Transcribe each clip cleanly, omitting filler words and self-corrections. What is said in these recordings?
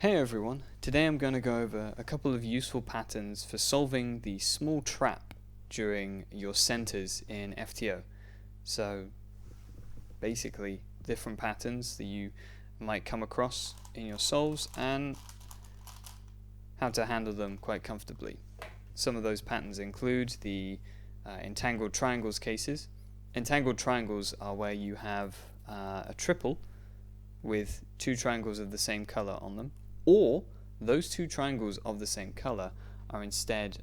Hey everyone, today I'm going to go over a couple of useful patterns for solving the small trap during your centers in FTO. So basically different patterns that you might come across in your solves and how to handle them quite comfortably. Some of those patterns include the entangled triangles cases. Entangled triangles are where you have a triple with two triangles of the same color on them, or those two triangles of the same color are instead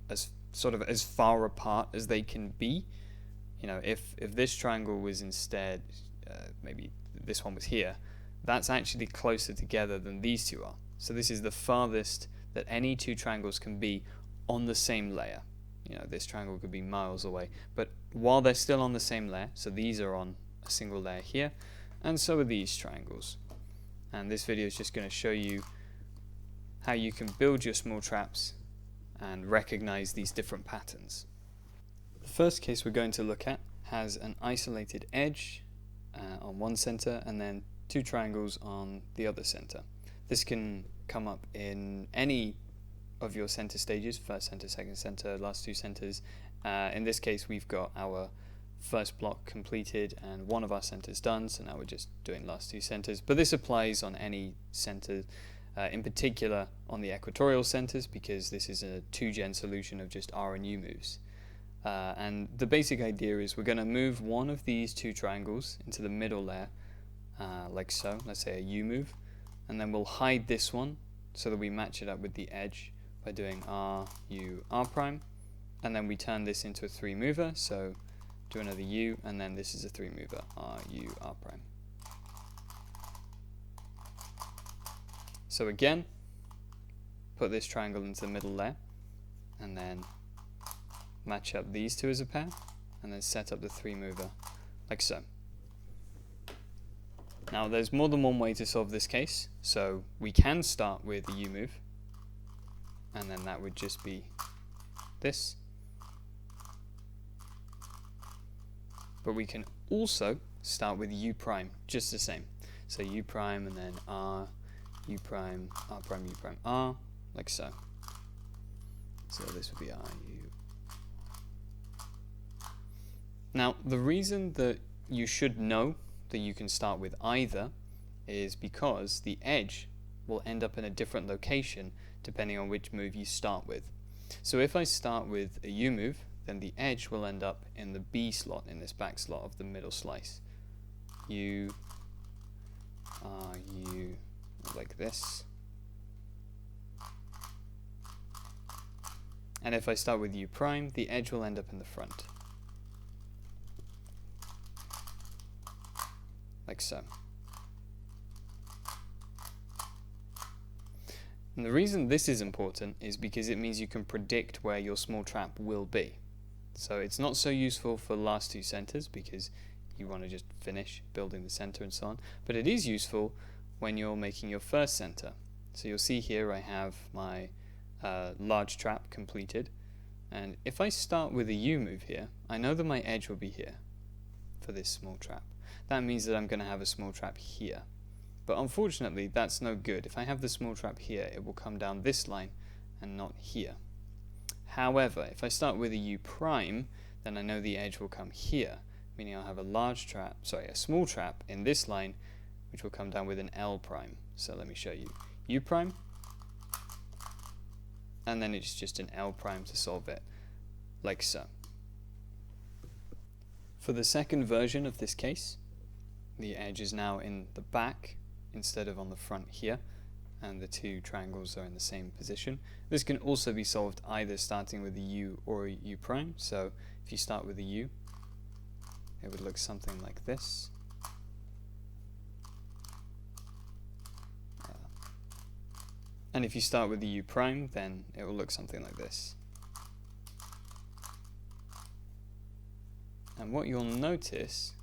as far apart as they can be. You know, if this triangle was instead maybe this one was here, that's actually closer together than these two are. So this is the farthest that any two triangles can be on the same layer. You know, this triangle could be miles away, but while they're still on the same layer, so these are on a single layer here, and so are these triangles. And this video is just going to show you how you can build your small traps and recognize these different patterns. The first case we're going to look at has an isolated edge on one center and then two triangles on the other center. This can come up in any of your center stages, first center, second center, last two centers. In this case we've got our first block completed and one of our centers done, so now we're just doing last two centers, but this applies on any center, in particular on the equatorial centers, because this is a 2-gen solution of just R and U moves. And the basic idea is we're going to move one of these two triangles into the middle layer, like so, let's say a U move, and then we'll hide this one so that we match it up with the edge by doing R, U, R prime, and then we turn this into a 3 mover, so do another U, and then this is a 3 mover, R, U, R prime. So again, put this triangle into the middle layer, and then match up these two as a pair, and then set up the 3 mover, like so. Now there's more than one way to solve this case, so we can start with a U move, and then that would just be this. But we can also start with U prime, just the same. So U prime and then R, U prime, R prime, U prime, R, like so. So this would be R, U. Now, the reason that you should know that you can start with either is because the edge will end up in a different location depending on which move you start with. So if I start with a U move, then the edge will end up in the B slot, in this back slot of the middle slice. U, R, U, like this. And if I start with U prime, the edge will end up in the front, like so. And the reason this is important is because it means you can predict where your small trap will be. So it's not so useful for last two centers because you want to just finish building the center and so on, but it is useful when you're making your first center. So you'll see here I have my large trap completed, and if I start with a U move here, I know that my edge will be here for this small trap. That means that I'm going to have a small trap here. But unfortunately that's no good. If I have the small trap here, it will come down this line and not here. However, if I start with a U prime, then I know the edge will come here, meaning I'll have a small trap in this line, which will come down with an L prime. So let me show you. U prime, and then it's just an L prime to solve it, like so. For the second version of this case, the edge is now in the back instead of on the front here, and the two triangles are in the same position. This can also be solved either starting with a U or a U prime. So if you start with a U, it would look something like this. And if you start with the U prime, then it will look something like this. And what you'll notice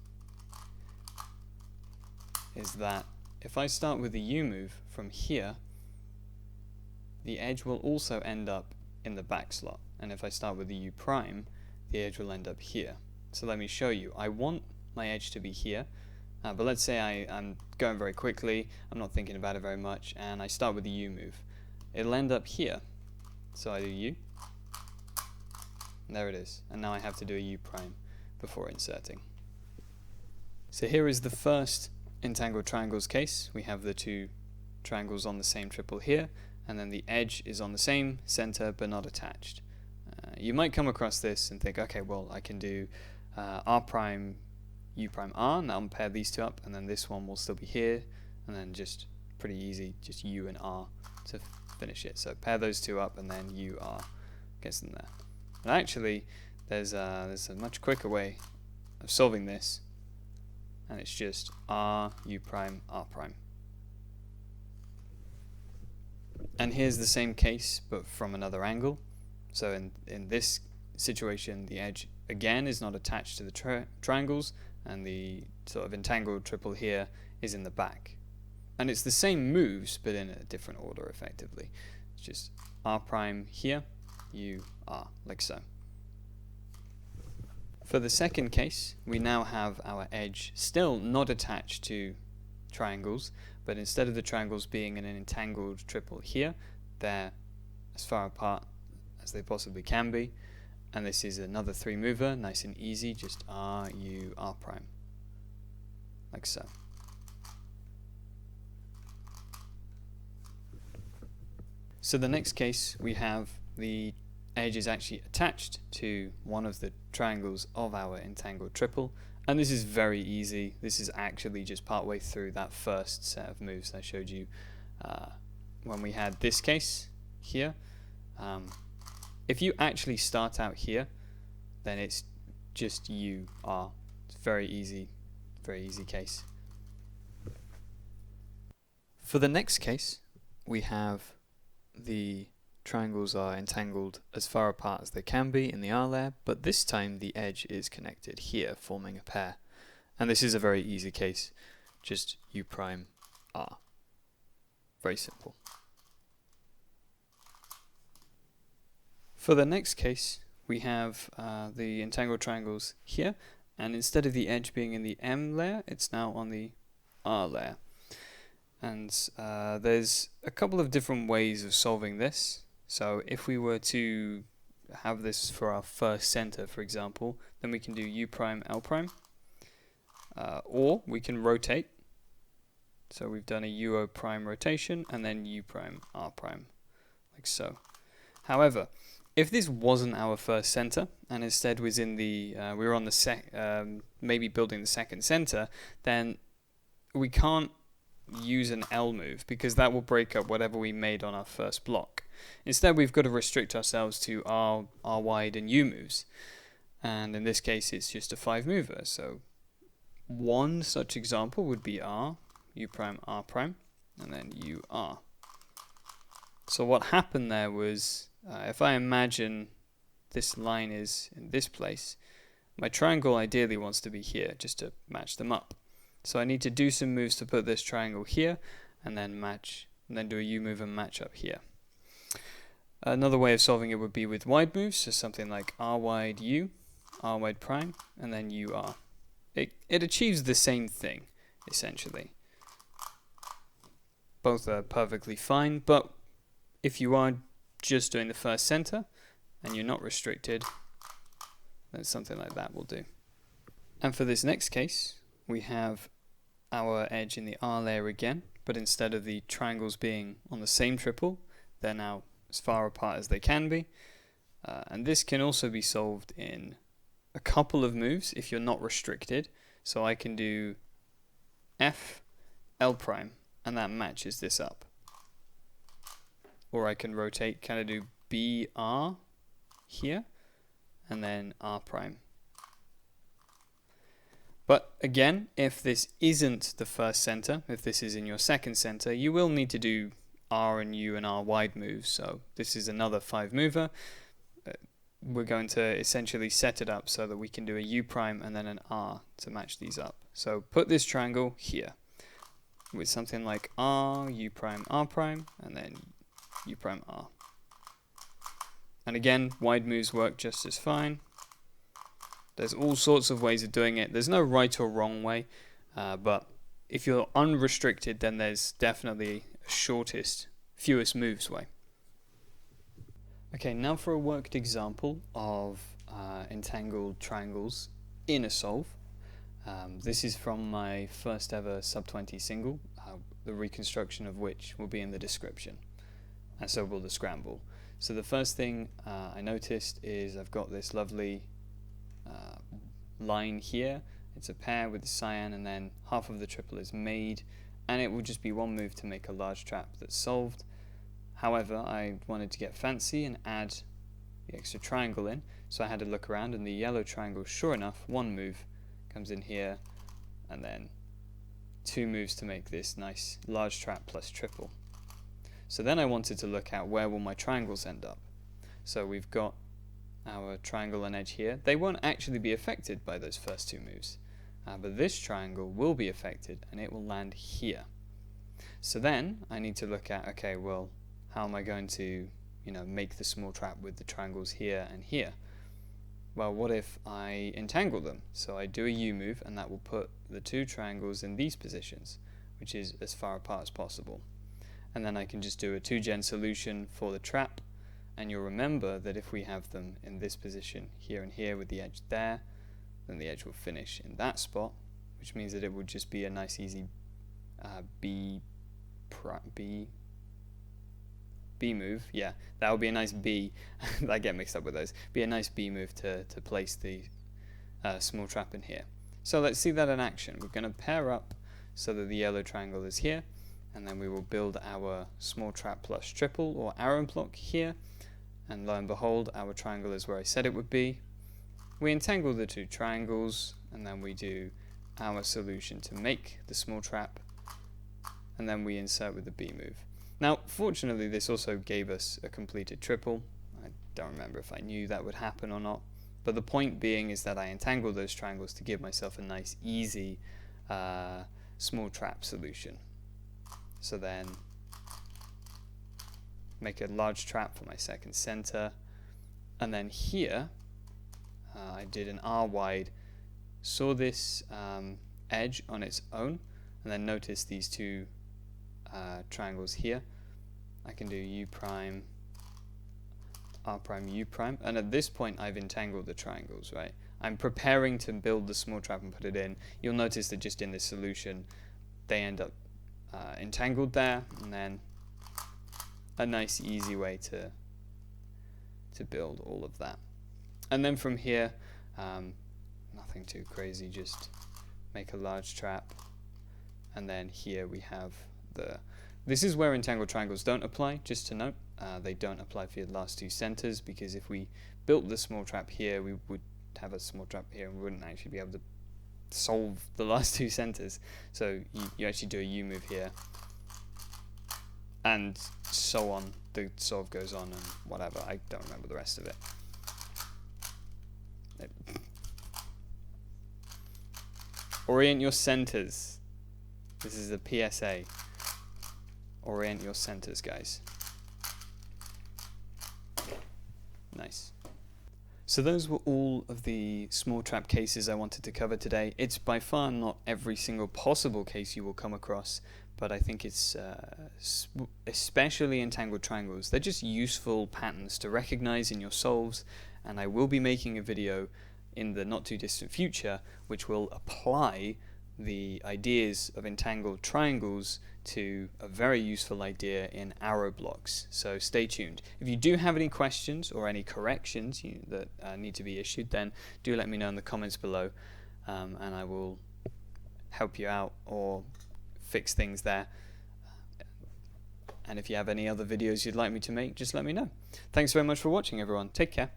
is that if I start with the U move from here, the edge will also end up in the back slot. And if I start with the U prime, the edge will end up here. So let me show you. I want my edge to be here, But let's say I'm going very quickly, I'm not thinking about it very much, and I start with the U move. It'll end up here. So I do U, and there it is. And now I have to do a U prime before inserting. So here is the first entangled triangles case. We have the two triangles on the same triple here, and then the edge is on the same center but not attached. You might come across this and think, okay, well, I can do R prime, U prime R, and I'll pair these two up, and then this one will still be here, and then just pretty easy, just U and R to finish it. So pair those two up, and then U, R gets them there. But actually, there's a much quicker way of solving this, and it's just R, U prime, R prime. And here's the same case, but from another angle. So in this situation, the edge again is not attached to the triangles, and the sort of entangled triple here is in the back. And it's the same moves, but in a different order, effectively. It's just R prime here, U, R, like so. For the second case, we now have our edge still not attached to triangles, but instead of the triangles being in an entangled triple here, they're as far apart as they possibly can be. And this is another three mover, nice and easy, just R, U, R prime, like so. So the next case, we have the edge is actually attached to one of the triangles of our entangled triple, and this is very easy. This is actually just partway through that first set of moves I showed you when we had this case here. If you actually start out here, then it's just U, R. It's very easy case. For the next case, we have the triangles are entangled as far apart as they can be in the R layer, but this time the edge is connected here, forming a pair. And this is a very easy case, just U prime, R. Very simple. For the next case, we have the entangled triangles here, and instead of the edge being in the M layer, it's now on the R layer. And there's a couple of different ways of solving this. So if we were to have this for our first center, for example, then we can do U prime, L prime, or we can rotate. So we've done a UO prime rotation, and then U prime, R prime, like so. However, if this wasn't our first center, and instead was in the, we were on the maybe building the second center, then we can't use an L move, because that will break up whatever we made on our first block. Instead, we've got to restrict ourselves to R wide, and U moves. And in this case, it's just a 5 mover. So one such example would be R, U prime, R prime, and then U, R. So what happened there was, if I imagine this line is in this place, my triangle ideally wants to be here, just to match them up. So I need to do some moves to put this triangle here, and then match, and then do a U move and match up here. Another way of solving it would be with wide moves, so something like R wide U, R wide prime, and then U, R. It achieves the same thing, essentially. Both are perfectly fine, but if you are just doing the first center, and you're not restricted, then something like that will do. And for this next case, we have our edge in the R layer again, but instead of the triangles being on the same triple, they're now as far apart as they can be. And this can also be solved in a couple of moves if you're not restricted. So I can do F, L prime, and that matches this up. Or I can rotate, kind of do B, R here, and then R prime. But again, if this isn't the first center, if this is in your second center, you will need to do R and U and R wide moves. So this is another 5 mover. We're going to essentially set it up so that we can do a U prime and then an R to match these up. So put this triangle here with something like R, U prime, R prime, and then U prime, R. And again, wide moves work just as fine. There's all sorts of ways of doing it. There's no right or wrong way. But if you're unrestricted, then there's definitely a shortest, fewest moves way. Okay, now for a worked example of entangled triangles in a solve. This is from my first ever sub-20 single, the reconstruction of which will be in the description, and so will the scramble. So the first thing I noticed is I've got this lovely line here. It's a pair with the cyan, and then half of the triple is made, and it will just be one move to make a large trap that's solved. However, I wanted to get fancy and add the extra triangle in, so I had to look around, and the yellow triangle, sure enough, one move comes in here, and then two moves to make this nice large trap plus triple. So then I wanted to look at where will my triangles end up. So we've got our triangle and edge here. They won't actually be affected by those first two moves, but this triangle will be affected, and it will land here. So then I need to look at, okay, well, how am I going to, make the small trap with the triangles here and here? Well, what if I entangle them? So I do a U move, and that will put the two triangles in these positions, which is as far apart as possible. And then I can just do a 2-gen solution for the trap, and you'll remember that if we have them in this position here and here with the edge there, then the edge will finish in that spot, which means that it would just be a nice easy B move. Yeah, that would be a nice B. I get mixed up with those. Be a nice B move to place the small trap in here. So let's see that in action. We're going to pair up so that the yellow triangle is here, and then we will build our small trap plus triple or arrow block here, and lo and behold, our triangle is where I said it would be. We entangle the two triangles, and then we do our solution to make the small trap, and then we insert with the B move. Now, fortunately, this also gave us a completed triple. I don't remember if I knew that would happen or not, but the point being is that I entangled those triangles to give myself a nice, easy small trap solution. So then, make a large trap for my second center, and then here, I did an R wide, saw this edge on its own, and then notice these two triangles here. I can do U prime, R prime, U prime, and at this point I've entangled the triangles, right? I'm preparing to build the small trap and put it in. You'll notice that just in this solution they end up entangled there, and then a nice easy way to build all of that. And then from here, nothing too crazy, just make a large trap, and then here we have this is where entangled triangles don't apply, just to note. They don't apply for your last two centers, because if we built the small trap here, we would have a small trap here and we wouldn't actually be able to solve the last two centers. So you actually do a U move here, and so on. The solve goes on and whatever. I don't remember the rest of it. Orient your centers. This is a PSA. Orient your centers, guys. Nice. So those were all of the small trap cases I wanted to cover today. It's by far not every single possible case you will come across, but I think it's especially entangled triangles. They're just useful patterns to recognize in your solves, and I will be making a video in the not too distant future which will apply the ideas of entangled triangles to a very useful idea in arrow blocks. So stay tuned. If you do have any questions or any corrections that need to be issued, then do let me know in the comments below, and I will help you out or fix things there. And if you have any other videos you'd like me to make, just let me know. Thanks very much for watching, everyone. Take care.